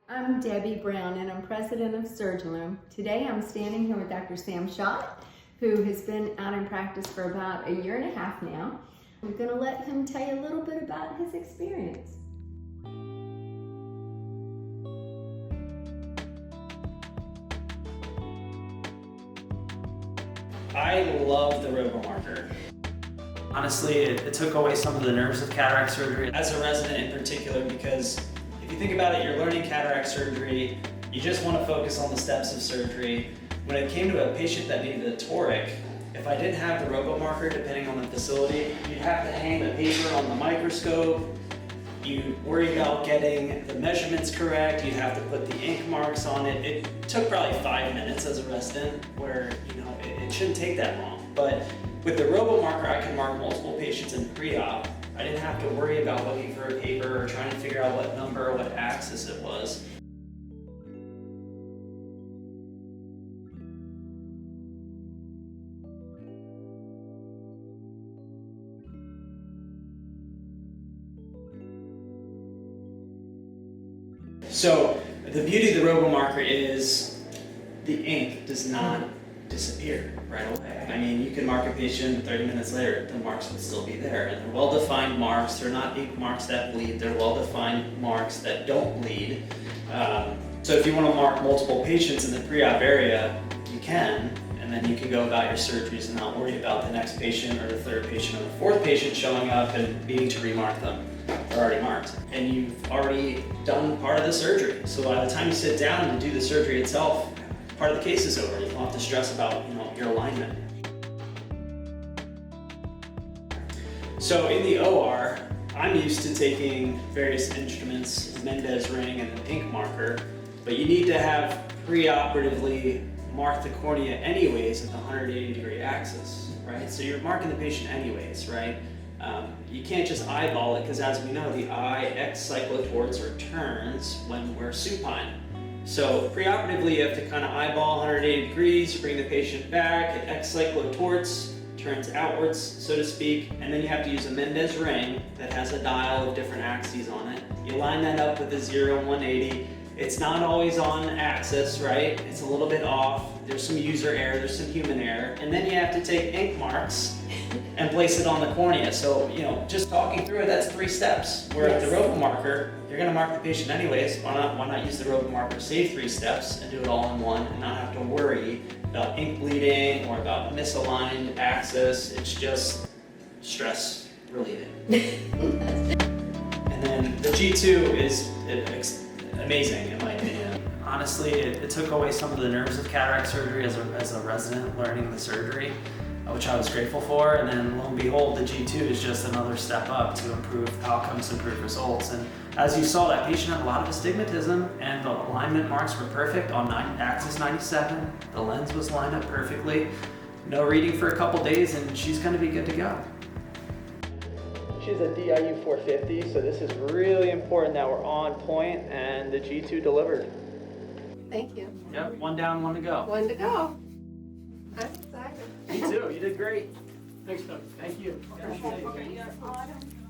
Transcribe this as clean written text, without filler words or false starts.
I'm Debbie Brown and I'm president of Surgilūm. Today I'm standing here with Dr. Schadt, who has been out in practice for about 1.5 years now. I'm going to let him tell you a little bit about his experience. I love the RoboMarker. Honestly, it took away some of the nerves of cataract surgery as a resident in particular, because if you think about it, you're learning cataract surgery, you just want to focus on the steps of surgery. When it came to a patient that needed a toric, if I didn't have the RoboMarker, depending on the facility, you'd have to hang the paper on the microscope, you'd worry about getting the measurements correct, you'd have to put the ink marks on it. It took probably 5 minutes as a resident, where it shouldn't take that long. But with the RoboMarker, I could mark multiple patients in pre-op. I didn't have to worry about looking for a paper or trying to figure out what number or what axis it was. So the beauty of the RoboMarker is the ink does not disappear right away. I mean, you can mark a patient 30 minutes later, the marks would still be there. And they're well-defined marks. They're not ink marks that bleed. They're well-defined marks that don't bleed. So if you want to mark multiple patients in the pre-op area, you can, and then you can go about your surgeries and not worry about the next patient or the third patient or the fourth patient showing up and needing to remark them. They're already marked. And you've already done part of the surgery. So by the time you sit down to do the surgery itself, part of the case is over. You don't have to stress about your alignment. So in the OR, I'm used to taking various instruments, a Mendez ring and an ink marker, but you need to have pre-operatively mark the cornea anyways at the 180-degree axis, right? So you're marking the patient anyways, right? You can't just eyeball it, because as we know, the eye X cyclotorts or turns when we're supine. So preoperatively, you have to kind of eyeball 180 degrees, bring the patient back, it X cyclotorts, turns outwards, so to speak, and then you have to use a Mendez ring that has a dial of different axes on it. You line that up with a 0 and 180. It's not always on axis, right? It's a little bit off. There's some user error, there's some human error, and then you have to take ink marks and place it on the cornea. So, just talking through it, that's 3 steps. Where Yes. With the RoboMarker, you're going to mark the patient anyways. Why not use the RoboMarker, save 3 steps, and do it all in one, and not have to worry about ink bleeding or about misaligned axis. It's just stress relieving. And then the G2 is amazing in my opinion. Honestly, it took away some of the nerves of cataract surgery as a resident learning the surgery, which I was grateful for. And then lo and behold, the G2 is just another step up to improve outcomes, improve results. And as you saw, that patient had a lot of astigmatism, and the alignment marks were perfect on axis 97. The lens was lined up perfectly. No reading for a couple days, and she's going to be good to go. She's a DIU 450, so this is really important that we're on point, and the G2 delivered. Thank you. Yep, 1 down, 1 to go. 1 to go. I'm excited. Me too, you did great. Thanks, Doug. Thank you. Appreciate it. Okay, you're autumn.